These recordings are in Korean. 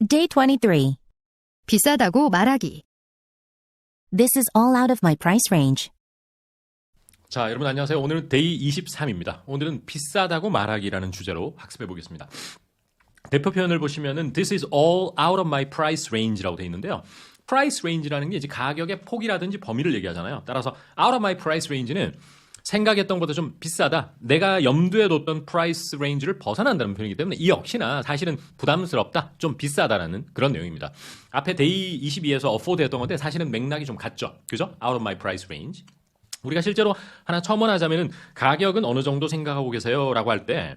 Day 23. 비싸다고 말하기. This is all out of my price range. 자, 여러분 안녕하세요. 오늘은 데이 23입니다. 오늘은 비싸다고 말하기라는 주제로 학습해 보겠습니다. 대표 표현을 보시면은 This is all out of my price range라고 되어 있는데요. price range라는 게 이제 가격의 폭이라든지 범위를 얘기하잖아요. 따라서 out of my price range는 생각했던 것보다 좀 비싸다. 내가 염두에 뒀던 price range를 벗어난다는 표현이기 때문에 이 역시나 사실은 부담스럽다. 좀 비싸다라는 그런 내용입니다. 앞에 데이 22에서 afford 했던 건데 사실은 맥락이 좀 같죠. 그죠? out of my price range. 우리가 실제로 하나 첨언하자면은 가격은 어느 정도 생각하고 계세요? 라고 할 때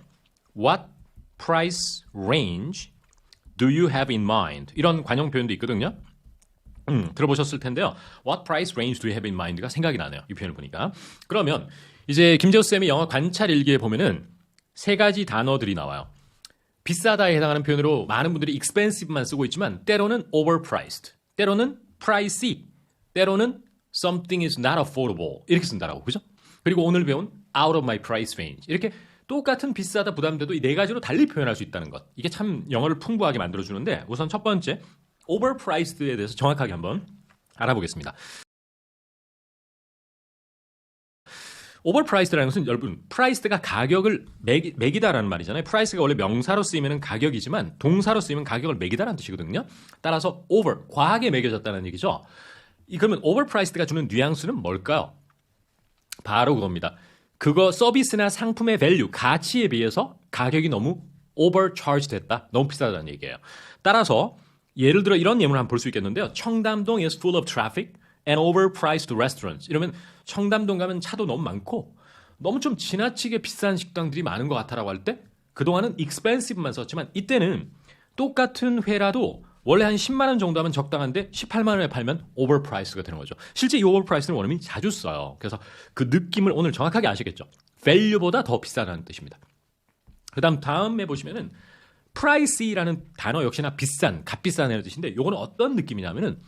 What price range do you have in mind? 이런 관용 표현도 있거든요. 들어보셨을 텐데요. What price range do you have in mind가 생각이 나네요. 이 표현을 보니까. 그러면 이제 김재우 쌤이 영어 관찰 일기에 보면은 세 가지 단어들이 나와요. 비싸다에 해당하는 표현으로 많은 분들이 expensive만 쓰고 있지만 때로는 overpriced, 때로는 pricey, 때로는 something is not affordable 이렇게 쓴다라고. 그죠? 그리고 오늘 배운 out of my price range 이렇게 똑같은 비싸다 부담돼도 이 네 가지로 달리 표현할 수 있다는 것. 이게 참 영어를 풍부하게 만들어주는데 우선 첫 번째 overpriced에 대해서 정확하게 한번 알아보겠습니다. overpriced라는 것은 여러분 price가 가격을 매기다라는 말이잖아요. price가 원래 명사로 쓰이면 가격이지만 동사로 쓰이면 가격을 매기다라는 뜻이거든요. 따라서 over, 과하게 매겨졌다는 얘기죠. 그러면 overpriced가 주는 뉘앙스는 뭘까요? 바로 그겁니다. 그거 서비스나 상품의 value, 가치에 비해서 가격이 너무 overcharged 됐다. 너무 비싸다는 얘기예요. 따라서 예를 들어 이런 예문을 한번 볼 수 있겠는데요. 청담동 is full of traffic and overpriced restaurants. 이러면 청담동 가면 차도 너무 많고 너무 좀 지나치게 비싼 식당들이 많은 것 같아라고 할 때 그동안은 expensive만 썼지만 이때는 똑같은 회라도 원래 한 10만 원 정도 하면 적당한데 18만 원에 팔면 overprice가 되는 거죠. 실제 이 overprice는 원어민이 자주 써요. 그래서 그 느낌을 오늘 정확하게 아시겠죠? value보다 더 비싸다는 뜻입니다. 다음에 보시면은 pricey라는 단어 역시나 비싼, 값비싼이라는 뜻인데 이거는 어떤 느낌이냐면은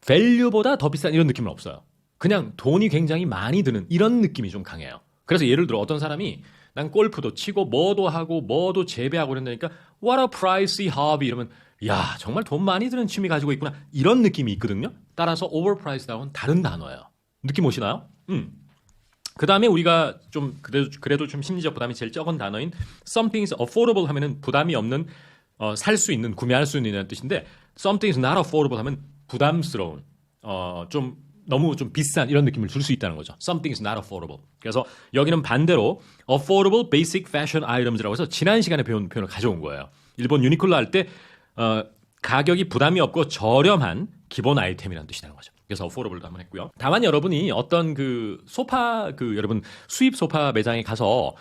value보다 더 비싼 이런 느낌은 없어요. 그냥 돈이 굉장히 많이 드는 이런 느낌이 좀 강해요. 그래서 예를 들어 어떤 사람이 난 골프도 치고 뭐도 하고 뭐도 재배하고 그런다니까 what a pricey hobby 이러면 야 정말 돈 많이 드는 취미 가지고 있구나 이런 느낌이 있거든요. 따라서 overpriced하고는 다른 단어예요. 느낌 오시나요? 그 다음에 우리가 좀 그래도 좀 심리적 부담이 제일 적은 단어인 something is affordable 하면은 부담이 없는 살 수 있는 구매할 수 있는 뜻인데 something is not affordable 하면 부담스러운 좀 너무 좀 비싼 이런 느낌을 줄 수 있다는 거죠. Something is not affordable. 그래서 여기는 반대로 affordable basic fashion items라고 해서 지난 시간에 배운 표현을 가져온 거예요. 일본 유니클로 할 때 가격이 부담이 없고 저렴한 기본 아이템이라는 뜻이라는 거죠. 그래서 affordable도 한번 했고요. 다만 여러분이 어떤 여러분 수입 소파 매장에 가서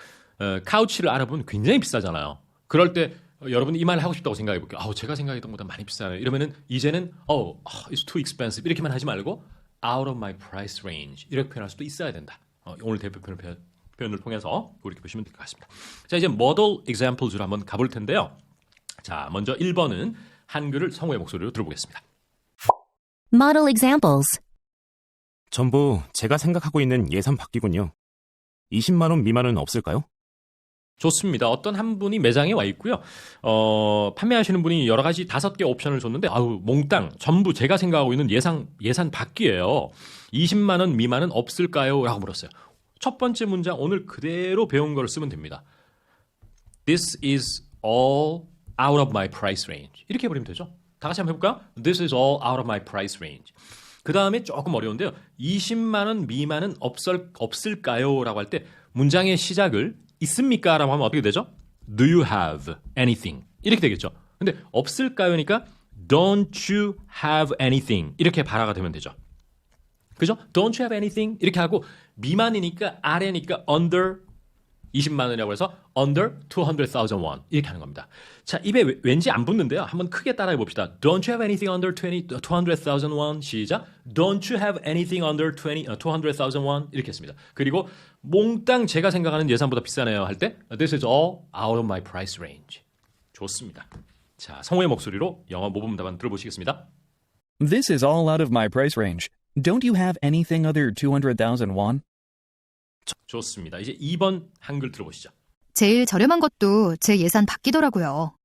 카우치를 알아보면 굉장히 비싸잖아요. 그럴 때 여러분이 이 말을 하고 싶다고 생각해 볼게요. 제가 생각했던 것보다 많이 비싸네. 이러면은 이제는 it's too expensive 이렇게만 하지 말고 out of my price range 이렇게 표현할 수도 있어야 된다. 오늘 대표 표현을 통해서 그렇게 보시면 될 것 같습니다. 자, 이제 model examples로 한번 가볼 텐데요. 자, 먼저 1번은 한글을 성우의 목소리로 들어보겠습니다. Model examples. 전부 제가 생각하고 있는 예산 밖이군요. 20만 원 미만은 없을까요? 좋습니다. 어떤 한 분이 매장에 와 있고요. 판매하시는 분이 여러 가지 5개 옵션을 줬는데 몽땅 전부 제가 생각하고 있는 예산 밖이에요. 20만 원 미만은 없을까요? 라고 물었어요. 첫 번째 문장 오늘 그대로 배운 걸 쓰면 됩니다. This is all out of my price range. 이렇게 해버리면 되죠. 다 같이 한번 해볼까요? This is all out of my price range. 그 다음에 조금 어려운데요. 20만 원 미만은 없을까요? 라고 할 때 문장의 시작을 있습니까? 라고 하면 어떻게 되죠? Do you have anything? 이렇게 되겠죠. 근데 없을까요니까 Don't you have anything? 이렇게 발화가 되면 되죠. 그죠? Don't you have anything? 이렇게 하고 미만이니까 아래니까 under 20만 원이라고 해서 under 200,000 won 이렇게 하는 겁니다. 자, 입에 왠지 안 붙는데요. 한번 크게 따라해 봅시다. Don't you have anything under 200,000 won? 시작. Don't you have anything under 200,000 won? 이렇게 했습니다. 그리고 몽땅 제가 생각하는 예산보다 비싸네요 할 때 This is all out of my price range. 좋습니다. 자, 성우의 목소리로 영어 모범 답안 들어보시겠습니다. This is all out of my price range. Don't you have anything other 200,000 won? 좋습니다. 이제 2번 한글 들어보시죠. 제일 저렴한 것도 제 예산 밖이더라고요.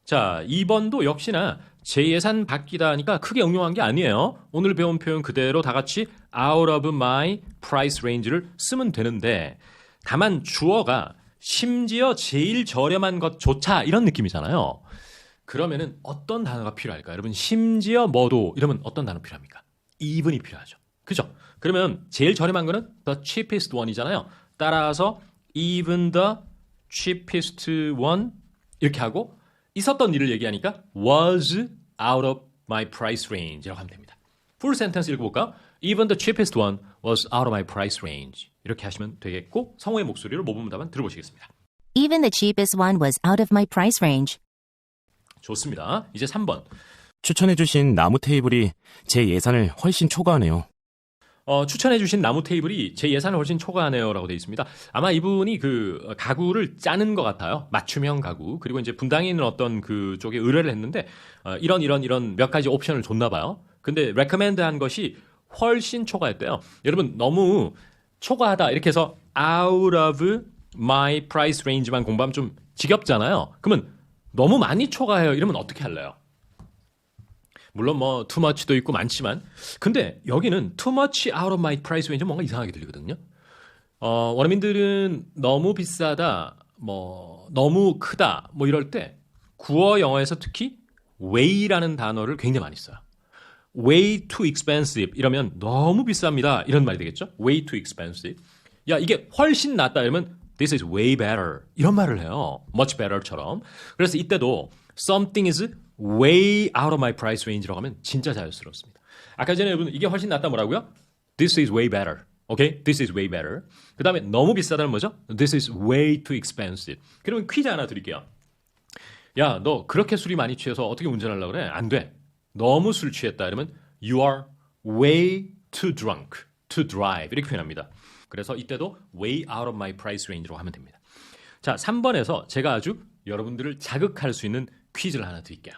자, 2번도 역시나 제 예산 바뀌다니까 크게 응용한 게 아니에요. 오늘 배운 표현 그대로 다 같이 out of my price range를 쓰면 되는데 다만 주어가 심지어 제일 저렴한 것조차 이런 느낌이잖아요. 그러면은 어떤 단어가 필요할까요? 여러분 심지어 뭐도 이러면 어떤 단어 필요합니까? even이 필요하죠. 그죠? 그러면 제일 저렴한 거는 the cheapest one이잖아요. 따라서 even the cheapest one 이렇게 하고 있었던 일을 얘기하니까 was out of my price range라고 하면 됩니다. 풀 센텐스 읽어볼까? Even the cheapest one was out of my price range. 이렇게 하시면 되겠고 성우의 목소리로 모범 답안 들어보시겠습니다. Even the cheapest one was out of my price range. 좋습니다. 이제 3번. 추천해주신 나무 테이블이 제 예산을 훨씬 초과하네요. 추천해주신 나무 테이블이 제 예산을 훨씬 초과하네요라고 되어 있습니다. 아마 이분이 그 가구를 짜는 것 같아요. 맞춤형 가구. 그리고 이제 분당에 있는 어떤 그쪽에 의뢰를 했는데 이런 몇 가지 옵션을 줬나 봐요. 근데 recommend한 것이 훨씬 초과했대요. 여러분 너무 초과하다 이렇게 해서 out of my price range만 공부하면 좀 지겹잖아요. 그러면 너무 많이 초과해요. 이러면 어떻게 할래요? 물론 뭐 too much도 있고 많지만 근데 여기는 too much out of my price range 뭔가 이상하게 들리거든요. 원어민들은 너무 비싸다, 뭐 너무 크다, 뭐 이럴 때 구어 영어에서 특히 way라는 단어를 굉장히 많이 써요. way too expensive 이러면 너무 비쌉니다. 이런 말이 되겠죠? way too expensive. 야 이게 훨씬 낫다 이러면 this is way better 이런 말을 해요. much better처럼. 그래서 이때도 something is way out of my price range라고 하면 진짜 자연스럽습니다. 아까 전에 여러분 이게 훨씬 낫다 뭐라고요? This is way better. 오케이? This is way better. 그 다음에 너무 비싸다는 뭐죠? This is way too expensive. 그러면 퀴즈 하나 드릴게요. 야, 너 그렇게 술이 많이 취해서 어떻게 운전하려고 그래? 안 돼. 너무 술 취했다. 이러면 You are way too drunk to drive. 이렇게 표현합니다. 그래서 이때도 way out of my price range라고 하면 됩니다. 자, 3번에서 제가 아주 여러분들을 자극할 수 있는 퀴즈를 하나 드릴게요.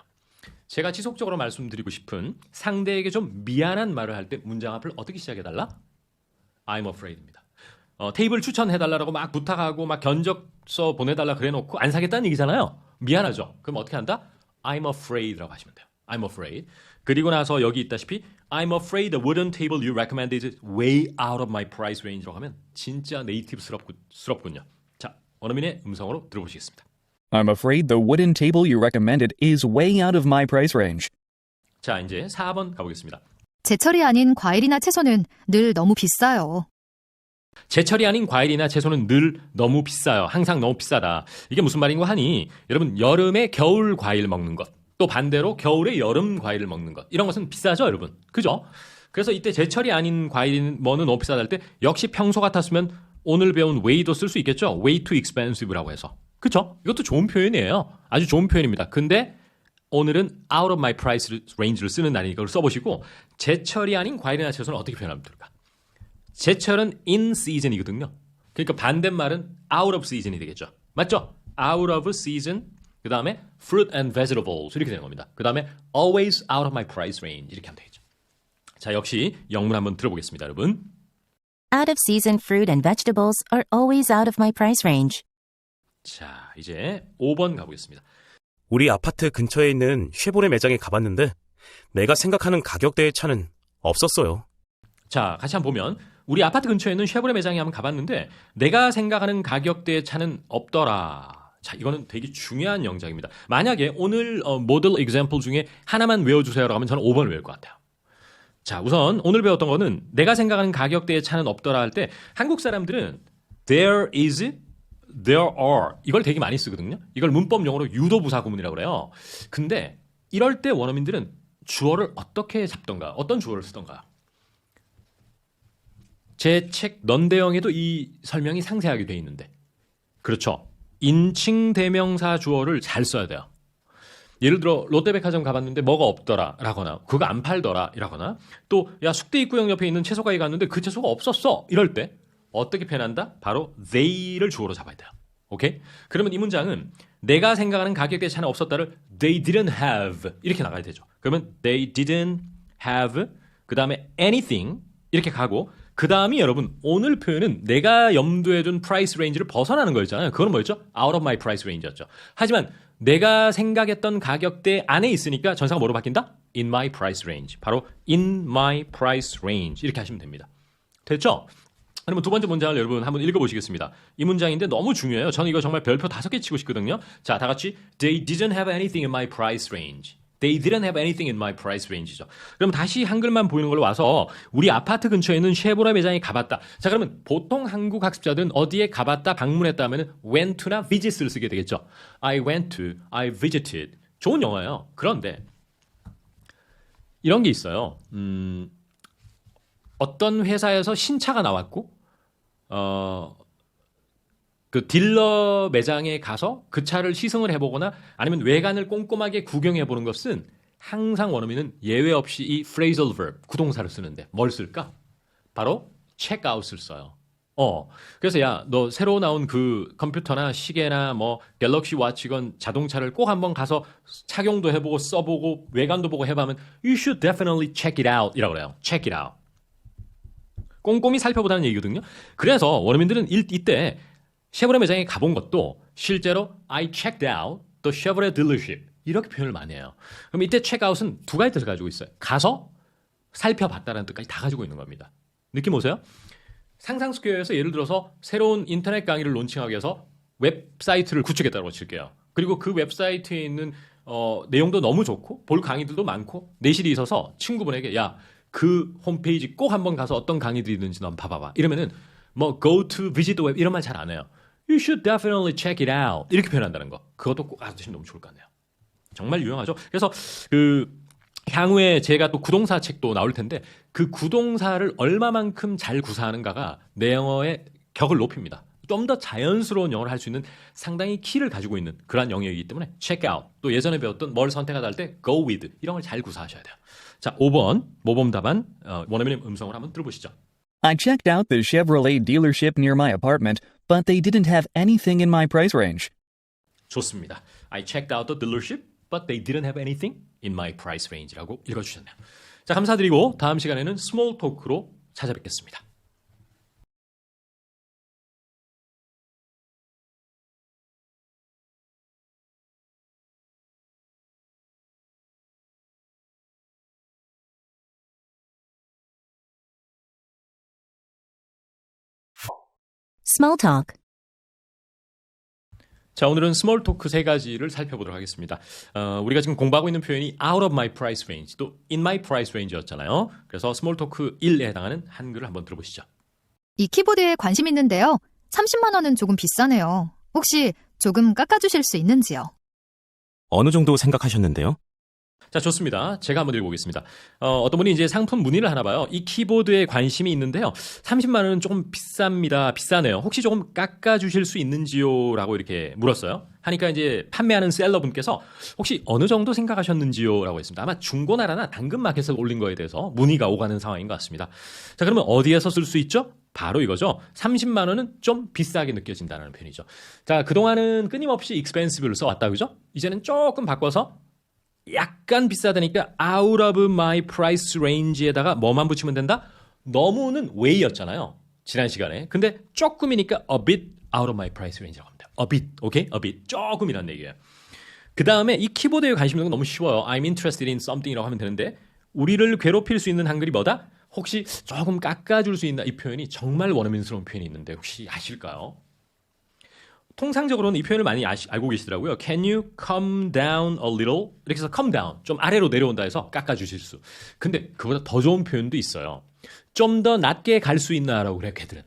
제가 지속적으로 말씀드리고 싶은 상대에게 좀 미안한 말을 할 때 문장 앞을 어떻게 시작해달라? I'm afraid입니다. 테이블 추천해달라고 막 부탁하고 막 견적서 보내달라 그래놓고 안 사겠다는 얘기잖아요. 미안하죠. 그럼 어떻게 한다? I'm afraid라고 하시면 돼요. I'm afraid. 그리고 나서 여기 있다시피 I'm afraid the wooden table you recommended is way out of my price range라고 하면 진짜 네이티브스럽군요. 자, 원어민의 음성으로 들어보시겠습니다. I'm afraid the wooden table you recommended is way out of my price range. 자, 이제 4번 가보겠습니다. 제철이 아닌 과일이나 채소는 늘 너무 비싸요. 제철이 아닌 과일이나 채소는 늘 너무 비싸요. 항상 너무 비싸다. 이게 무슨 말인가 하니 여러분 여름에 겨울 과일 먹는 것 또 반대로 겨울에 여름 과일을 먹는 것 이런 것은 비싸죠 여러분. 그죠? 그래서 이때 제철이 아닌 과일은 뭐는 너무 비싸다 할 때 역시 평소 같았으면 오늘 배운 way도 쓸 수 있겠죠. way too expensive라고 해서. 그쵸? 이것도 좋은 표현이에요. 아주 좋은 표현입니다. 근데 오늘은 out of my price range를 쓰는 날이니까 그걸 써보시고 제철이 아닌 과일이나 채소는 어떻게 표현하면 될까? 제철은 in season이거든요. 그러니까 반대말은 out of season이 되겠죠. 맞죠? out of season 그 다음에 fruit and vegetables 이렇게 되는 겁니다. 그 다음에 always out of my price range 이렇게 하면 되겠죠. 자, 역시 영문 한번 들어보겠습니다, 여러분. Out of season fruit and vegetables are always out of my price range. 자, 이제 5번 가보겠습니다. 우리 아파트 근처에 있는 쉐보레 매장에 가봤는데 내가 생각하는 가격대의 차는 없었어요. 자, 같이 한번 보면 우리 아파트 근처에 있는 쉐보레 매장에 한번 가봤는데 내가 생각하는 가격대의 차는 없더라. 자, 이거는 되게 중요한 영작입니다. 만약에 오늘 모델 example 중에 하나만 외워주세요라고 하면 저는 5번을 외울 것 같아요. 자, 우선 오늘 배웠던 거는 내가 생각하는 가격대의 차는 없더라 할 때 한국 사람들은 there is, there are 이걸 되게 많이 쓰거든요. 이걸 문법 용어로 유도부사 구문이라고 그래요. 근데 이럴 때 원어민들은 주어를 어떻게 잡던가 어떤 주어를 쓰던가 제 책 넌대형에도 이 설명이 상세하게 되어 있는데 그렇죠. 인칭 대명사 주어를 잘 써야 돼요. 예를 들어 롯데백화점 가봤는데 뭐가 없더라 라거나 그거 안 팔더라 이라거나 또 야 숙대입구역 옆에 있는 채소가게 갔는데 그 채소가 없었어 이럴 때 어떻게 표현한다? 바로 they를 주어로 잡아야 돼요. 오케이? 그러면 이 문장은 내가 생각하는 가격대의 차는 없었다를 they didn't have 이렇게 나가야 되죠. 그러면 they didn't have 그 다음에 anything 이렇게 가고 그 다음이 여러분 오늘 표현은 내가 염두에 둔 price range를 벗어나는 거였잖아요. 그건 뭐였죠? out of my price range였죠. 하지만 내가 생각했던 가격대 안에 있으니까 전사가 뭐로 바뀐다? In my price range. 바로 in my price range. 이렇게 하시면 됩니다. 됐죠? 그러면 두 번째 문장을 여러분 한번 읽어보시겠습니다. 이 문장인데 너무 중요해요. 저는 이거 정말 별표 5개 치고 싶거든요. 자, 다 같이 They didn't have anything in my price range. They didn't have anything in my price range죠. 그럼 다시 한글만 보이는 걸로 와서 우리 아파트 근처에 있는 쉐보레 매장에 가봤다. 자, 그러면 보통 한국 학습자들은 어디에 가봤다, 방문했다 하면 went to나 visit를 쓰게 되겠죠. I went to, I visited. 좋은 영어예요. 그런데 이런 게 있어요. 어떤 회사에서 신차가 나왔고 그 딜러 매장에 가서 그 차를 시승을 해보거나 아니면 외관을 꼼꼼하게 구경해보는 것은 항상 원어민은 예외 없이 이 phrasal verb, 구동사를 쓰는데 뭘 쓸까? 바로 check out을 써요. 그래서 야, 너 새로 나온 그 컴퓨터나 시계나 뭐 갤럭시 워치건 자동차를 꼭 한번 가서 착용도 해보고 써보고 외관도 보고 해보면 you should definitely check it out 이라고 그래요. check it out. 꼼꼼히 살펴보다는 얘기거든요. 그래서 원어민들은 이때 쉐보레 매장에 가본 것도 실제로 I checked out the Chevrolet dealership 이렇게 표현을 많이 해요. 그럼 이때 check out은 두 가지 뜻을 가지고 있어요. 가서 살펴봤다는 뜻까지 다 가지고 있는 겁니다. 느낌 오세요? 상상스퀘어에서 예를 들어서 새로운 인터넷 강의를 론칭하기 위해서 웹사이트를 구축했다고 칠게요. 그리고 그 웹사이트에 있는 내용도 너무 좋고 볼 강의들도 많고 내실이 있어서 친구분에게 야, 그 홈페이지 꼭 한번 가서 어떤 강의들이 있는지 너 한번 봐봐봐. 이러면은 뭐 go to visit the web 이런 말 잘 안 해요. You should definitely check it out 이렇게 표현한다는 거. 그것도 꼭 알아두시면 너무 좋을 것 같네요. 정말 유용하죠. 그래서 그 향후에 제가 또 구동사 책도 나올 텐데 그 구동사를 얼마만큼 잘 구사하는가가 내 영어의 격을 높입니다. 좀 더 자연스러운 영어를 할 수 있는 상당히 키를 가지고 있는 그러한 영역이기 때문에 check out 또 예전에 배웠던 뭘 선택하다 할 때 go with 이런 걸 잘 구사하셔야 돼요. 자, 5번 모범 답안 원어민의 음성을 한번 들어보시죠. I checked out the Chevrolet dealership near my apartment, but they didn't have anything in my price range. 좋습니다. I checked out the dealership, but they didn't have anything in my price range라고 읽어주셨네요. 자, 감사드리고 다음 시간에는 스몰 토크로 찾아뵙겠습니다. Small talk. 자, 오늘은 스몰 토크 세 가지를 살펴보도록 하겠습니다. 우리가 지금 공부하고 있는 표현이 out of my price range, 또 in my price range였잖아요. 그래서 스몰 토크 1에 해당하는 한글을 한번 들어보시죠. 이 키보드에 관심 있는데요. 30만 원은 조금 비싸네요. 혹시 조금 깎아주실 수 있는지요? 어느 정도 생각하셨는데요? 자, 좋습니다. 제가 한번 읽어보겠습니다. 어떤 분이 이제 상품 문의를 하나 봐요. 이 키보드에 관심이 있는데요. 30만 원은 조금 비쌉니다. 비싸네요. 혹시 조금 깎아주실 수 있는지요? 라고 이렇게 물었어요. 하니까 이제 판매하는 셀러분께서 혹시 어느 정도 생각하셨는지요? 라고 했습니다. 아마 중고나라나 당근마켓에서 올린 거에 대해서 문의가 오가는 상황인 것 같습니다. 자, 그러면 어디에서 쓸 수 있죠? 바로 이거죠. 30만 원은 좀 비싸게 느껴진다는 표현이죠. 자, 그동안은 끊임없이 expensive를 써왔다, 그죠? 이제는 조금 바꿔서 약간 비싸다니까 out of my price range에다가 뭐만 붙이면 된다? 너무는 way였잖아요. 지난 시간에. 근데 조금이니까 a bit out of my price range라고 합니다. a bit, 오케이? a bit. 조금이란 얘기예요. 그 다음에 이 키보드에 관심 있는 건 너무 쉬워요. I'm interested in something이라고 하면 되는데 우리를 괴롭힐 수 있는 한글이 뭐다? 혹시 조금 깎아줄 수 있나? 이 표현이 정말 원어민스러운 표현이 있는데 혹시 아실까요? 통상적으로는 이 표현을 많이 알고 계시더라고요. Can you come down a little? 이렇게 해서 come down, 좀 아래로 내려온다 해서 깎아주실 수. 근데 그보다 더 좋은 표현도 있어요. 좀 더 낮게 갈 수 있나라고 그래요, 걔들은.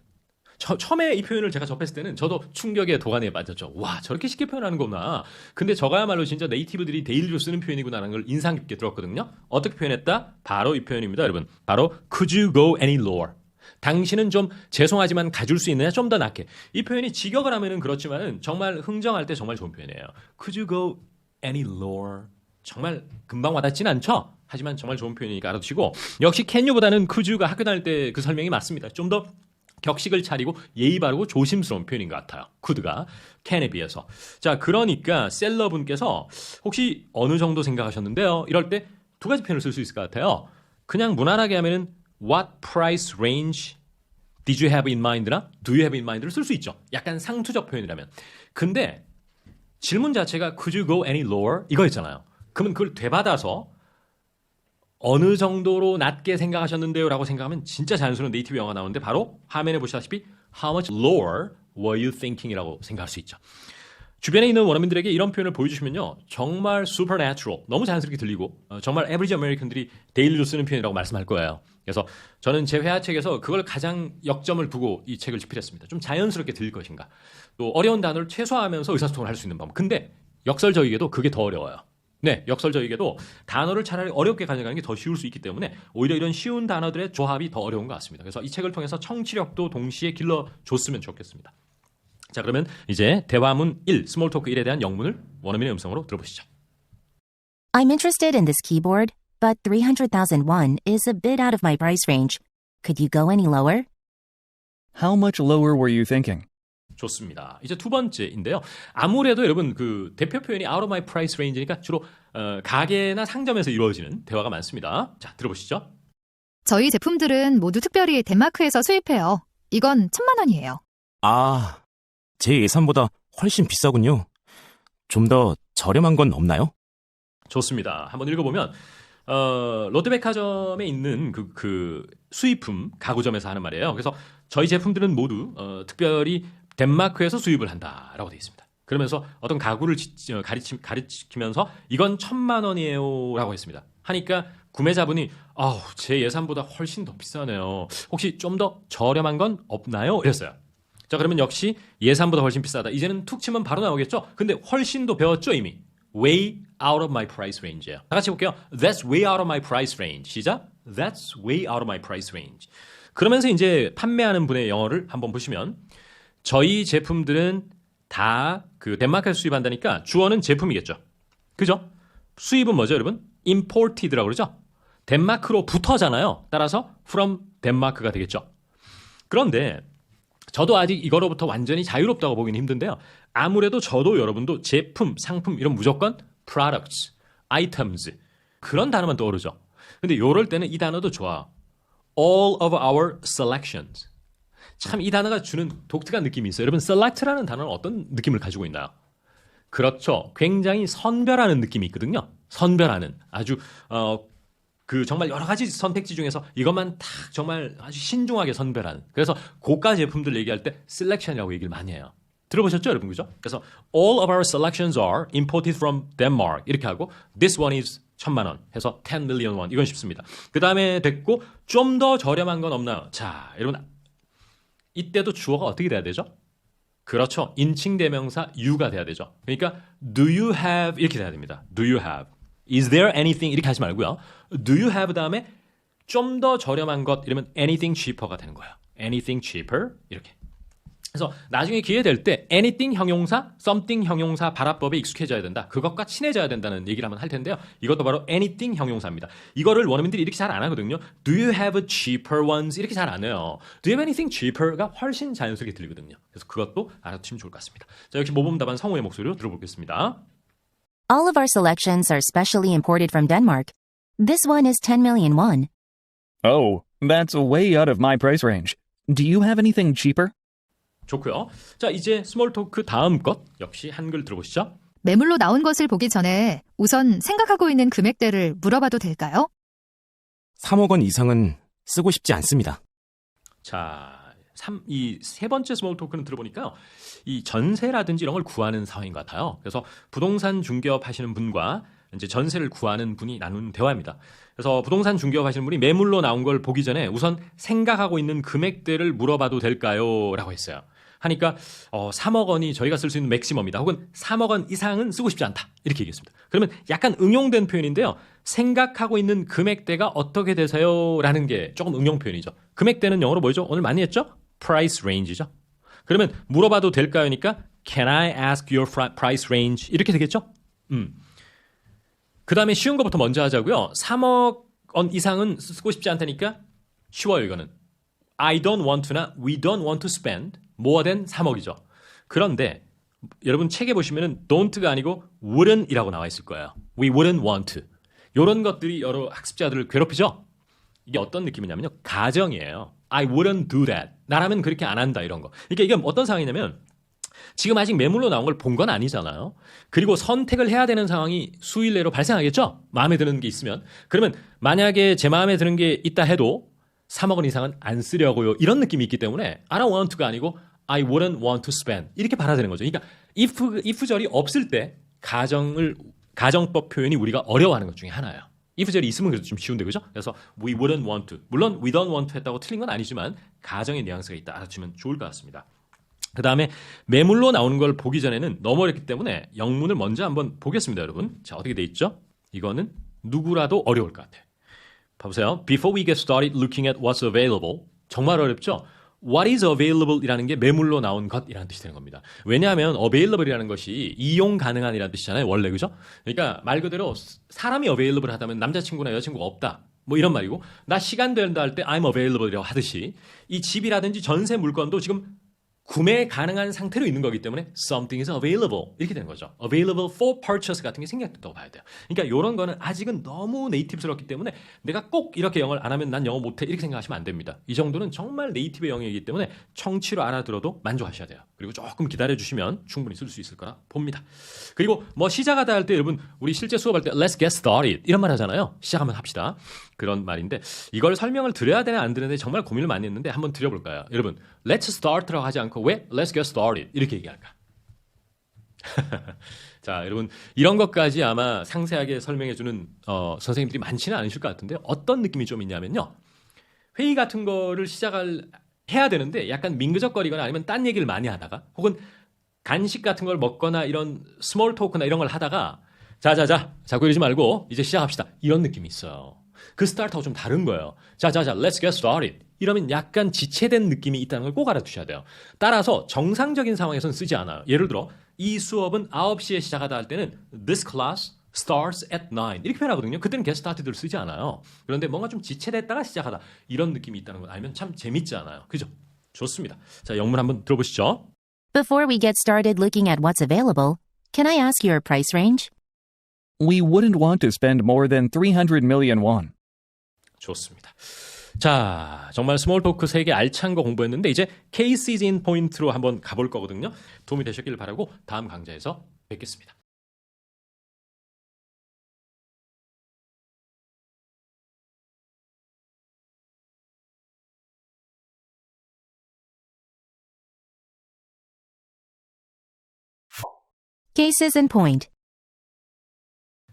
처음에 이 표현을 제가 접했을 때는 저도 충격에 도가니에 빠졌죠. 와, 저렇게 쉽게 표현하는 거구나. 근데 저가야말로 진짜 네이티브들이 데일리로 쓰는 표현이구나라는 걸 인상 깊게 들었거든요. 어떻게 표현했다? 바로 이 표현입니다, 여러분. 바로 could you go any lower? 당신은 좀 죄송하지만 가줄 수 있느냐? 좀 더 낮게. 이 표현이 직역을 하면은 그렇지만은 정말 흥정할 때 정말 좋은 표현이에요. Could you go any lower? 정말 금방 와닿진 않죠? 하지만 정말 좋은 표현이니까 알아두시고 역시 can you보다는 could you가 학교 다닐 때 그 설명이 맞습니다. 좀 더 격식을 차리고 예의 바르고 조심스러운 표현인 것 같아요. could가 can에 비해서. 자, 그러니까 셀러분께서 혹시 어느 정도 생각하셨는데요? 이럴 때 두 가지 표현을 쓸 수 있을 것 같아요. 그냥 무난하게 하면은 What price range did you have in mind나 do you have in mind를 쓸 수 있죠. 약간 상투적 표현이라면. 근데 질문 자체가 could you go any lower? 이거였잖아요. 그러면 그걸 되받아서 어느 정도로 낮게 생각하셨는데요? 라고 생각하면 진짜 자연스러운 네이티브 영어가 나오는데 바로 화면에 보시다시피 how much lower were you thinking? 이라고 생각할 수 있죠. 주변에 있는 원어민들에게 이런 표현을 보여주시면요. 정말 supernatural, 너무 자연스럽게 들리고 정말 average American들이 데일리로 쓰는 표현이라고 말씀할 거예요. 그래서 저는 제 회화책에서 그걸 가장 역점을 두고 이 책을 집필했습니다. 좀 자연스럽게 들릴 것인가. 또 어려운 단어를 최소화하면서 의사소통을 할 수 있는 방법. 근데 역설적이게도 그게 더 어려워요. 네, 역설적이게도 단어를 차라리 어렵게 가져가는 게 더 쉬울 수 있기 때문에 오히려 이런 쉬운 단어들의 조합이 더 어려운 것 같습니다. 그래서 이 책을 통해서 청취력도 동시에 길러줬으면 좋겠습니다. 자, 그러면 이제 대화문 1, 스몰 토크 1에 대한 영문을 원어민의 음성으로 들어보시죠. I'm interested in this keyboard, but 300,000 won is a bit out of my price range. Could you go any lower? How much lower were you thinking? 좋습니다. 이제 두 번째인데요. 아무래도 여러분 그 대표 표현이 out of my price range니까 주로 가게나 상점에서 이루어지는 대화가 많습니다. 자, 들어보시죠. 저희 제품들은 모두 특별히 덴마크에서 수입해요. 이건 1,000만 원이에요. 아, 제 예산보다 훨씬 비싸군요. 좀 더 저렴한 건 없나요? 좋습니다. 한번 읽어보면 롯데백화점에 있는 그 수입품 가구점에서 하는 말이에요. 그래서 저희 제품들은 모두 특별히 덴마크에서 수입을 한다라고 되어 있습니다. 그러면서 어떤 가구를 가리키면서 이건 1,000만 원이에요 라고 했습니다. 하니까 구매자분이 제 예산보다 훨씬 더 비싸네요. 혹시 좀 더 저렴한 건 없나요? 이랬어요. 자, 그러면 역시 예산보다 훨씬 비싸다. 이제는 툭 치면 바로 나오겠죠? 근데 훨씬도 배웠죠 이미. Way out of my price range예요. 다 같이 볼게요. That's way out of my price range. 시작. That's way out of my price range. 그러면서 이제 판매하는 분의 영어를 한번 보시면 저희 제품들은 다 그 덴마크에서 수입한다니까 주어는 제품이겠죠. 그죠? 수입은 뭐죠, 여러분? imported라고 그러죠? 덴마크로부터잖아요. 따라서 from 덴마크가 되겠죠. 그런데 저도 아직 이거로부터 완전히 자유롭다고 보기는 힘든데요. 아무래도 저도 여러분도 제품, 상품 이런 무조건 products, items 그런 단어만 떠오르죠. 근데 요럴 때는 이 단어도 좋아. all of our selections. 참 이 단어가 주는 독특한 느낌이 있어요. 여러분 select라는 단어는 어떤 느낌을 가지고 있나요? 그렇죠. 굉장히 선별하는 느낌이 있거든요. 선별하는 아주 그 정말 여러 가지 선택지 중에서 이것만 딱 정말 아주 신중하게 선별하는. 그래서 고가 제품들 얘기할 때 selection이라고 얘기를 많이 해요. 들어보셨죠, 여러분? 그죠? 그래서 all of our selections are imported from Denmark 이렇게 하고 this one is 1,000만 원 해서 10 million won 이건 쉽습니다. 그 다음에 됐고 좀 더 저렴한 건 없나요? 자, 여러분 이때도 주어가 어떻게 돼야 되죠? 그렇죠. 인칭 대명사 you가 돼야 되죠. 그러니까 do you have 이렇게 돼야 됩니다. do you have. is there anything 이렇게 하지 말고요. do you have 다음에 좀 더 저렴한 것 이러면 anything cheaper가 되는 거예요. anything cheaper 이렇게. 그래서 나중에 기회 될 때 anything 형용사, something 형용사 발화법에 익숙해져야 된다. 그것과 친해져야 된다는 얘기를 한번 할 텐데요. 이것도 바로 anything 형용사입니다. 이거를 원어민들이 이렇게 잘 안 하거든요. Do you have cheaper ones? 이렇게 잘 안 해요. Do you have anything cheaper가 훨씬 자연스럽게 들리거든요. 그래서 그것도 알아두시면 좋을 것 같습니다. 자, 역시 모범 답안 성우의 목소리로 들어보겠습니다. All of our selections are specially imported from Denmark. This one is 10 million won. Oh, that's way out of my price range. Do you have anything cheaper? 좋고요. 자, 이제 스몰 토크 다음 것 역시 한글 들어보시죠. 매물로 나온 것을 보기 전에 우선 생각하고 있는 금액대를 물어봐도 될까요? 3억 원 이상은 쓰고 싶지 않습니다. 자, 이 세 번째 스몰 토크는 들어보니까요. 이 전세라든지 이런 걸 구하는 상황인 것 같아요. 그래서 부동산 중개업 하시는 분과 이제 전세를 구하는 분이 나누는 대화입니다. 그래서 부동산 중개업 하시는 분이 매물로 나온 걸 보기 전에 우선 생각하고 있는 금액대를 물어봐도 될까요? 라고 했어요. 하니까 3억 원이 저희가 쓸 수 있는 맥시멈이다. 혹은 3억 원 이상은 쓰고 싶지 않다. 이렇게 얘기했습니다. 그러면 약간 응용된 표현인데요. 생각하고 있는 금액대가 어떻게 되세요? 라는 게 조금 응용 표현이죠. 금액대는 영어로 뭐죠? 오늘 많이 했죠? price range이죠. 그러면 물어봐도 될까요?니까 can I ask your price range? 이렇게 되겠죠? 그 다음에 쉬운 것부터 먼저 하자고요. 3억 원 이상은 쓰고 싶지 않다니까 쉬워요, 이거는. I don't want to나 we don't want to spend more than 3억이죠. 그런데 여러분 책에 보시면은 don't가 아니고 wouldn't이라고 나와 있을 거예요. We wouldn't want to. 이런 것들이 여러 학습자들을 괴롭히죠. 이게 어떤 느낌이냐면요. 가정이에요. I wouldn't do that. 나라면 그렇게 안 한다 이런 거. 이게 어떤 상황이냐면 지금 아직 매물로 나온 걸 본 건 아니잖아요. 그리고 선택을 해야 되는 상황이 수일 내로 발생하겠죠? 마음에 드는 게 있으면. 그러면 만약에 제 마음에 드는 게 있다 해도 3억 원 이상은 안 쓰려고요. 이런 느낌이 있기 때문에 I don't want to가 아니고 I wouldn't want to spend. 이렇게 받아들이는 거죠. 그러니까 if절이 없을 때 가정법 표현이 우리가 어려워하는 것 중에 하나예요. if절이 있으면 그래도 좀 쉬운데 그죠? 그래서 we wouldn't want to. 물론 we don't want to 했다고 틀린 건 아니지만 가정의 뉘앙스가 있다. 알아두면 좋을 것 같습니다. 그 다음에 매물로 나오는 걸 보기 전에는 너무 어렵기 때문에 영문을 먼저 한번 보겠습니다, 여러분. 자, 어떻게 돼 있죠? 이거는 누구라도 어려울 것 같아요. 봐보세요. Before we get started looking at what's available. 정말 어렵죠? What is available 이라는 게 매물로 나온 것이라는 뜻이 되는 겁니다. 왜냐하면 available 이라는 것이 이용 가능한 이라는 뜻이잖아요. 원래 그죠? 그러니까 말 그대로 사람이 available 하다면 남자친구나 여자친구가 없다. 뭐 이런 말이고 나 시간 된다 할 때 I'm available 이라고 하듯이 이 집이라든지 전세 물건도 지금 구매 가능한 상태로 있는 거기 때문에 something is available 이렇게 되는 거죠. available for purchase 같은 게 생략됐다고 봐야 돼요. 그러니까 이런 거는 아직은 너무 네이티브스럽기 때문에 내가 꼭 이렇게 영어를 안 하면 난 영어 못해 이렇게 생각하시면 안 됩니다. 이 정도는 정말 네이티브 영어이기 때문에 청취로 알아들어도 만족하셔야 돼요. 그리고 조금 기다려주시면 충분히 쓸 수 있을 거라 봅니다. 그리고 뭐 시작하다 할 때 여러분 우리 실제 수업할 때 let's get started 이런 말 하잖아요. 시작 한번 합시다. 그런 말인데 이걸 설명을 드려야 되나 안 드려야 되나 정말 고민을 많이 했는데 한번 드려볼까요? 여러분 let's start라고 하지 않고 왜 let's get started 이렇게 얘기할까? 자, 여러분 이런 것까지 아마 상세하게 설명해주는 선생님들이 많지는 않으실 것 같은데 어떤 느낌이 좀 있냐면요. 회의 같은 거를 시작을 해야 되는데 약간 민그적거리거나 아니면 딴 얘기를 많이 하다가 혹은 간식 같은 걸 먹거나 이런 스몰 토크나 이런 걸 하다가 자꾸 이러지 말고 이제 시작합시다. 이런 느낌이 있어요. 그 스타트하고 좀 다른 거예요. let's get started. 이러면 약간 지체된 느낌이 있다는 걸 꼭 알아두셔야 돼요. 따라서 정상적인 상황에서는 쓰지 않아요. 예를 들어 이 수업은 9시에 시작하다 할 때는 this class starts at 9 이렇게 표현하거든요. 그때는 get started를 쓰지 않아요. 그런데 뭔가 좀 지체됐다가 시작하다 이런 느낌이 있다는 걸 알면 참 재밌지 않아요. 그죠? 좋습니다. 자, 영문 한번 들어보시죠. Before we get started looking at what's available, can I ask your price range? We wouldn't want to spend more than 300 million won. 좋습니다. 자, 정말 스몰 토크 3개 알찬 거 공부했는데 이제 Cases in Point로 한번 가볼 거거든요. 도움이 되셨길 바라고 다음 강좌에서 뵙겠습니다. Cases in point.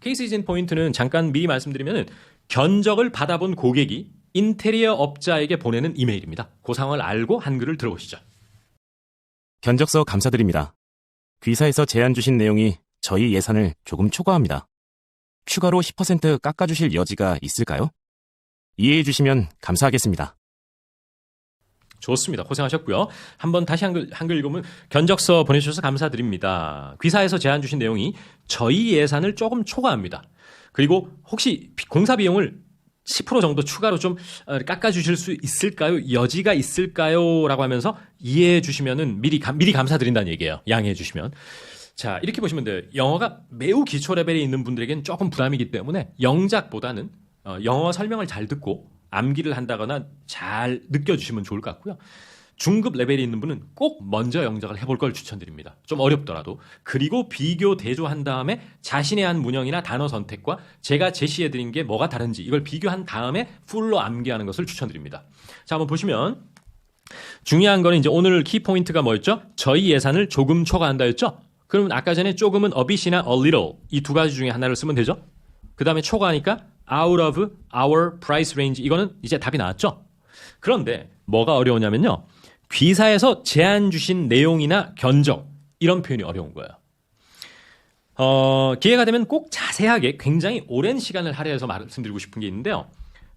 Cases in Point는 잠깐 미리 말씀드리면 견적을 받아본 고객이 인테리어 업자에게 보내는 이메일입니다. 그 상황을 알고 한글을 들어보시죠. 견적서 감사드립니다. 귀사에서 제안 주신 내용이 저희 예산을 조금 초과합니다. 추가로 10% 깎아주실 여지가 있을까요? 이해해 주시면 감사하겠습니다. 좋습니다. 고생하셨고요. 한번 다시 한글 읽으면 견적서 보내주셔서 감사드립니다. 귀사에서 제안 주신 내용이 저희 예산을 조금 초과합니다. 그리고 혹시 공사 비용을 10% 정도 추가로 좀 깎아주실 수 있을까요? 여지가 있을까요? 라고 하면서 이해해 주시면은 미리 감사드린다는 얘기예요. 양해해 주시면. 자, 이렇게 보시면 돼요. 영어가 매우 기초 레벨에 있는 분들에게는 조금 부담이기 때문에 영작보다는 영어 설명을 잘 듣고 암기를 한다거나 잘 느껴주시면 좋을 것 같고요. 중급 레벨이 있는 분은 꼭 먼저 영작을 해볼 걸 추천드립니다. 좀 어렵더라도. 그리고 비교 대조한 다음에 자신의 한 문형이나 단어 선택과 제가 제시해드린 게 뭐가 다른지 이걸 비교한 다음에 풀로 암기하는 것을 추천드립니다. 자, 한번 보시면 중요한 거는 이제 오늘 키포인트가 뭐였죠? 저희 예산을 조금 초과한다였죠? 그러면 아까 전에 조금은 a bit이나 a little 이 두 가지 중에 하나를 쓰면 되죠? 그 다음에 초과하니까 out of our price range 이거는 이제 답이 나왔죠? 그런데 뭐가 어려우냐면요. 귀사에서 제안 주신 내용이나 견적 이런 표현이 어려운 거예요. 기회가 되면 꼭 자세하게 굉장히 오랜 시간을 할애해서 말씀드리고 싶은 게 있는데요.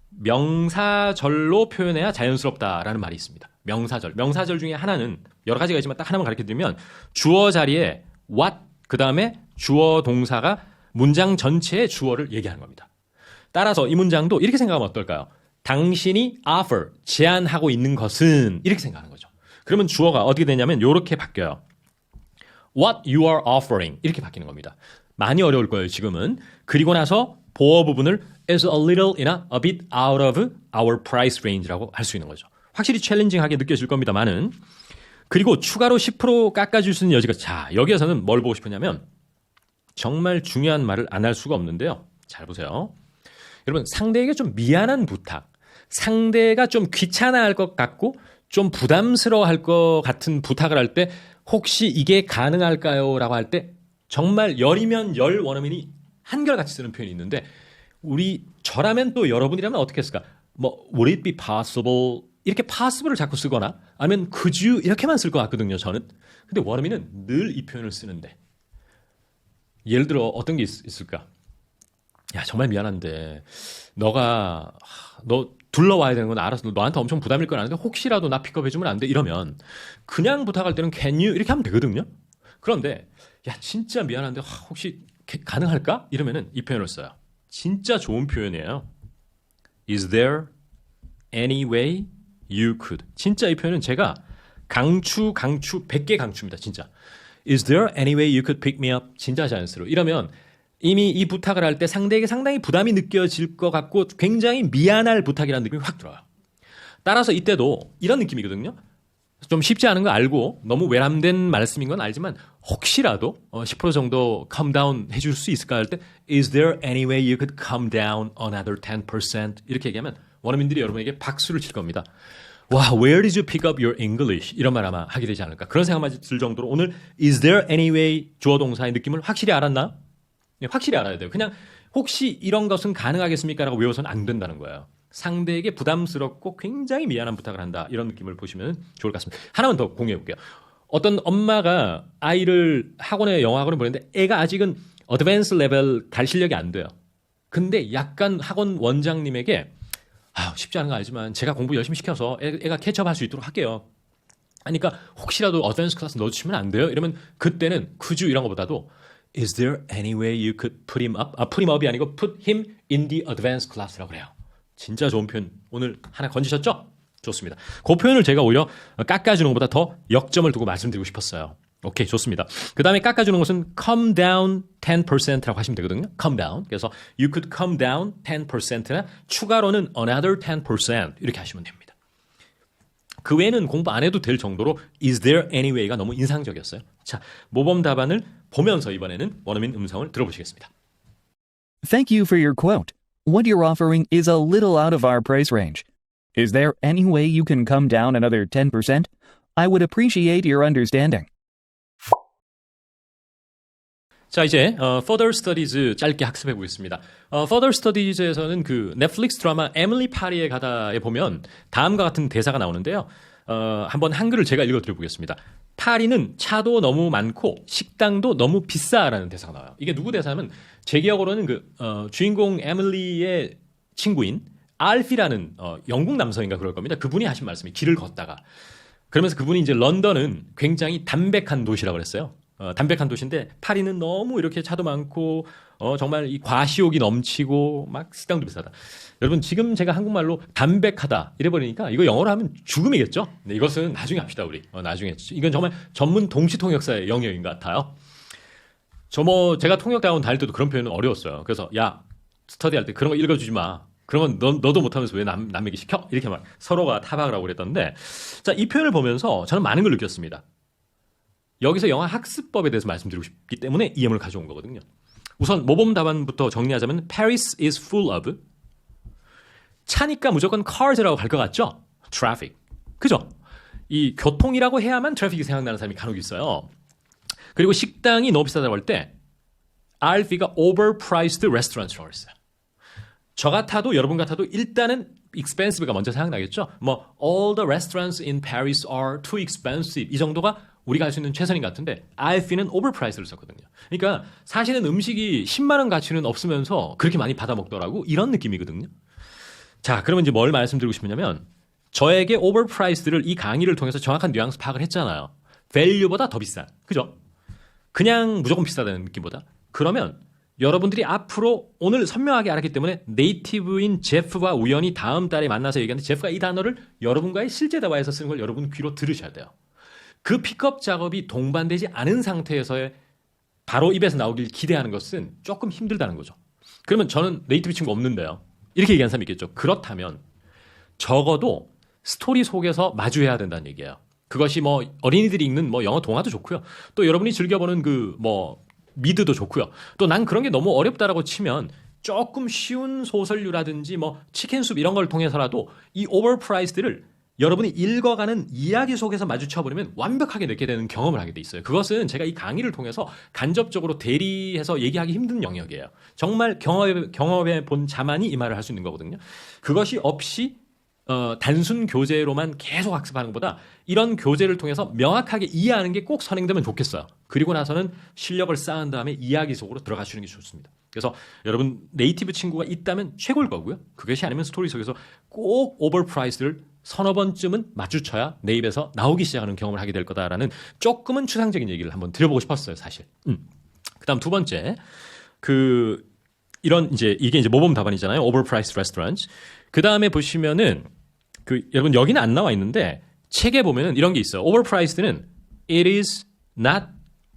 명사절로 표현해야 자연스럽다라는 말이 있습니다. 명사절 중에 하나는 여러 가지가 있지만 딱 하나만 가르쳐드리면 주어 자리에 what 그 다음에 주어 동사가 문장 전체의 주어를 얘기하는 겁니다. 따라서 이 문장도 이렇게 생각하면 어떨까요? 당신이 offer, 제안하고 있는 것은 이렇게 생각하는 거죠. 그러면 주어가 어떻게 되냐면 이렇게 바뀌어요. What you are offering 이렇게 바뀌는 겁니다. 많이 어려울 거예요, 지금은. 그리고 나서 보어 부분을 is a little이나 a bit out of our price range라고 할 수 있는 거죠. 확실히 챌린징하게 느껴질 겁니다만은 그리고 추가로 10% 깎아줄 수 있는 여지가 자 여기에서는 뭘 보고 싶으냐면 정말 중요한 말을 안 할 수가 없는데요. 잘 보세요. 여러분 상대에게 좀 미안한 부탁 상대가 좀 귀찮아할 것 같고 좀 부담스러워할 것 같은 부탁을 할 때 혹시 이게 가능할까요? 라고 할 때 정말 열이면 열 원어민이 한결같이 쓰는 표현이 있는데 저라면 또 여러분이라면 어떻게 했을까? would it be possible? 이렇게 possible을 자꾸 쓰거나 아니면 could you? 이렇게만 쓸 것 같거든요, 저는. 근데 원어민은 늘 이 표현을 쓰는데 예를 들어 어떤 게 있을까? 야, 정말 미안한데 너 둘러와야 되는 건 알아서 너한테 엄청 부담일 건 아는데 혹시라도 나 픽업해주면 안 돼? 이러면 그냥 부탁할 때는 can you? 이렇게 하면 되거든요. 그런데 야 진짜 미안한데 혹시 가능할까? 이러면은 이 표현을 써요. 진짜 좋은 표현이에요. Is there any way you could? 진짜 이 표현은 제가 강추 100개 강추입니다. 진짜. Is there any way you could pick me up? 진짜 자연스러워. 이러면 이미 이 부탁을 할 때 상대에게 상당히 부담이 느껴질 것 같고 굉장히 미안할 부탁이라는 느낌이 확 들어요. 따라서 이때도 이런 느낌이거든요. 좀 쉽지 않은 거 알고 너무 외람된 말씀인 건 알지만 혹시라도 10% 정도 calm down 해줄 수 있을까 할 때 Is there any way you could calm down another 10%? 이렇게 얘기하면 원어민들이 여러분에게 박수를 칠 겁니다. 와, where did you pick up your English? 이런 말 아마 하게 되지 않을까. 그런 생각만 들 정도로 오늘 Is there any way 주어 동사의 느낌을 확실히 알았나? 네, 확실히 알아야 돼요. 그냥 혹시 이런 것은 가능하겠습니까? 라고 외워서는 안 된다는 거예요. 상대에게 부담스럽고 굉장히 미안한 부탁을 한다. 이런 느낌을 보시면 좋을 것 같습니다. 하나만 더 공유해 볼게요. 어떤 엄마가 아이를 영어학원에 보냈는데 애가 아직은 어드밴스 레벨 갈 실력이 안 돼요. 근데 약간 학원 원장님에게 쉽지 않은 거 알지만 제가 공부 열심히 시켜서 애가 캐치업할 수 있도록 할게요. 그러니까 혹시라도 어드밴스 클래스 넣어주시면 안 돼요? 이러면 그때는 could you 이런 것보다도 Is there any way you could put him up? put him up이 아니고 put him in the advanced class라고 그래요. 진짜 좋은 표현 오늘 하나 건지셨죠? 좋습니다. 그 표현을 제가 오히려 깎아주는 것보다 더 역점을 두고 말씀드리고 싶었어요. 오케이, 좋습니다. 그 다음에 깎아주는 것은 calm down 10%라고 하시면 되거든요. calm down. 그래서 you could calm down 10%나 추가로는 another 10% 이렇게 하시면 됩니다. 그 외에는 공부 안 해도 될 정도로 is there any way가 너무 인상적이었어요. 자, 모범 답안을 보면서 이번에는 원어민 음성을 들어보시겠습니다. Thank you for your quote. What you're offering is a little out of our price range. Is there any way you can come down another 10%? I would appreciate your understanding. 자, 이제 Further Studies 짧게 학습해 보겠습니다. Further Studies에서는 그 넷플릭스 드라마 에밀리 파리에 가다에 보면 다음과 같은 대사가 나오는데요. 한번 한글을 제가 읽어드려 보겠습니다. 파리는 차도 너무 많고 식당도 너무 비싸라는 대사가 나와요. 이게 누구 대사냐면 제 기억으로는 주인공 에밀리의 친구인 알피라는 영국 남성인가 그럴 겁니다. 그분이 하신 말씀이 길을 걷다가 그러면서 그분이 이제 런던은 굉장히 담백한 도시라고 그랬어요. 담백한 도시인데 파리는 너무 이렇게 차도 많고 정말 이 과시욕이 넘치고 막 식당도 비싸다. 여러분 지금 제가 한국말로 담백하다 이래버리니까 이거 영어로 하면 죽음이겠죠? 네, 이것은 나중에 합시다 우리. 나중에 이건 정말 전문 동시통역사의 영역인 것 같아요. 제가 통역대학원 다닐 때도 그런 표현은 어려웠어요. 그래서 야 스터디할 때 그런 거 읽어주지 마. 그러면 너도 못하면서 왜 남에게 시켜? 이렇게 막 서로가 타박을 하고 그랬던데 자, 이 표현을 보면서 저는 많은 걸 느꼈습니다. 여기서 영어 학습법에 대해서 말씀드리고 싶기 때문에 이 예문을 가져온 거거든요. 우선 모범 답안부터 정리하자면 Paris is full of 차니까 무조건 cars라고 갈 것 같죠? traffic. 그죠? 이 교통이라고 해야만 트래픽이 생각나는 사람이 간혹 있어요. 그리고 식당이 너무 비싸다고 할 때 RF가 overpriced restaurants라고 했어요. 저 같아도 여러분 같아도 일단은 expensive가 먼저 생각나겠죠? all the restaurants in Paris are too expensive 이 정도가 우리가 할 수 있는 최선인 것 같은데 RF는 overprice를 썼거든요. 그러니까 사실은 음식이 10만 원 가치는 없으면서 그렇게 많이 받아 먹더라고 이런 느낌이거든요. 자, 그러면 이제 뭘 말씀드리고 싶으냐면 저에게 overprice를 이 강의를 통해서 정확한 뉘앙스 파악을 했잖아요. value보다 더 비싼. 그죠? 그냥 무조건 비싸다는 느낌보다. 그러면 여러분들이 앞으로 오늘 선명하게 알았기 때문에 네이티브인 제프와 우연히 다음 달에 만나서 얘기하는데 제프가 이 단어를 여러분과의 실제 대화에서 쓰는 걸 여러분 귀로 들으셔야 돼요. 그 픽업 작업이 동반되지 않은 상태에서의 바로 입에서 나오길 기대하는 것은 조금 힘들다는 거죠. 그러면 저는 네이티브 친구 없는데요. 이렇게 얘기하는 사람이 있겠죠. 그렇다면 적어도 스토리 속에서 마주해야 된다는 얘기예요. 그것이 뭐 어린이들이 읽는 뭐 영어 동화도 좋고요. 또 여러분이 즐겨보는 그 뭐 미드도 좋고요. 또 난 그런 게 너무 어렵다라고 치면 조금 쉬운 소설류라든지 뭐 치킨숲 이런 걸 통해서라도 이 오버프라이스들을 여러분이 읽어가는 이야기 속에서 마주쳐버리면 완벽하게 느끼게 되는 경험을 하게 돼 있어요. 그것은 제가 이 강의를 통해서 간접적으로 대리해서 얘기하기 힘든 영역이에요. 정말 경험해 본 자만이 이 말을 할 수 있는 거거든요. 그것이 없이 단순 교재로만 계속 학습하는 것보다 이런 교재를 통해서 명확하게 이해하는 게 꼭 선행되면 좋겠어요. 그리고 나서는 실력을 쌓은 다음에 이야기 속으로 들어가시는 게 좋습니다. 그래서 여러분 네이티브 친구가 있다면 최고일 거고요. 그것이 아니면 스토리 속에서 꼭 오버프라이스를 서너 번쯤은 마주쳐야 내 입에서 나오기 시작하는 경험을 하게 될 거다라는 조금은 추상적인 얘기를 한번 드려보고 싶었어요, 사실. 그다음 두 번째, 이게 이제 모범 답안이잖아요. Overpriced restaurants. 그 다음에 보시면은 여러분 여기는 안 나와 있는데 책에 보면은 이런 게 있어요. Overpriced는 it is not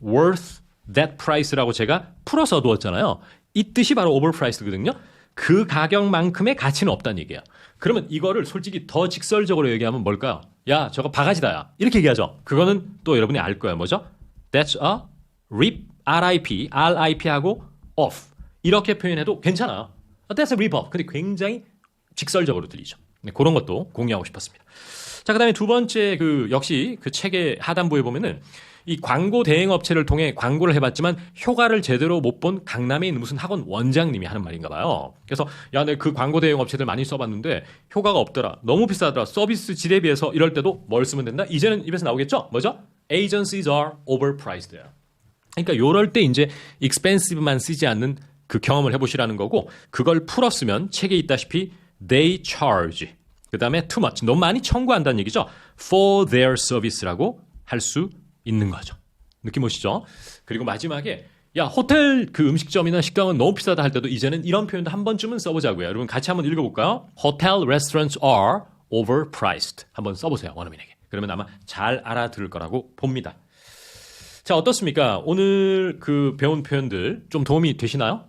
worth that price라고 제가 풀어서 두었잖아요. 이 뜻이 바로 overpriced거든요. 그 가격만큼의 가치는 없다는 얘기예요. 그러면 이거를 솔직히 더 직설적으로 얘기하면 뭘까요? 야, 저거 바가지다야. 이렇게 얘기하죠. 그거는 또 여러분이 알 거예요. 뭐죠? That's a rip, R-I-P 하고 off. 이렇게 표현해도 괜찮아요. That's a rip-off. 근데 굉장히 직설적으로 들리죠. 네, 그런 것도 공유하고 싶었습니다. 자, 그 다음에 두 번째 역시 그 책의 하단부에 보면은 이 광고 대행 업체를 통해 광고를 해봤지만 효과를 제대로 못 본 강남에 있는 무슨 학원 원장님이 하는 말인가 봐요. 그래서 야, 내 그 광고 대행 업체들 많이 써봤는데 효과가 없더라. 너무 비싸더라. 서비스 질에 비해서 이럴 때도 뭘 쓰면 된다? 이제는 입에서 나오겠죠? 뭐죠? Agencies are overpriced. 그러니까 요럴 때 이제 expensive만 쓰지 않는 그 경험을 해보시라는 거고 그걸 풀었으면 책에 있다시피 they charge. 그 다음에 too much. 너무 많이 청구한다는 얘기죠. for their service라고 할 수 있는 거죠. 느낌 오시죠? 그리고 마지막에 야, 호텔 그 음식점이나 식당은 너무 비싸다 할 때도 이제는 이런 표현도 한 번쯤은 써보자고요. 여러분 같이 한번 읽어볼까요? Hotel restaurants are overpriced. 한번 써보세요. 원어민에게. 그러면 아마 잘 알아들을 거라고 봅니다. 자, 어떻습니까? 오늘 그 배운 표현들 좀 도움이 되시나요?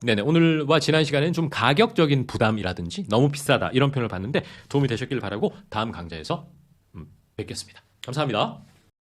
네네. 오늘과 지난 시간에는 좀 가격적인 부담이라든지 너무 비싸다 이런 표현을 봤는데 도움이 되셨길 바라고 다음 강좌에서 뵙겠습니다. 감사합니다.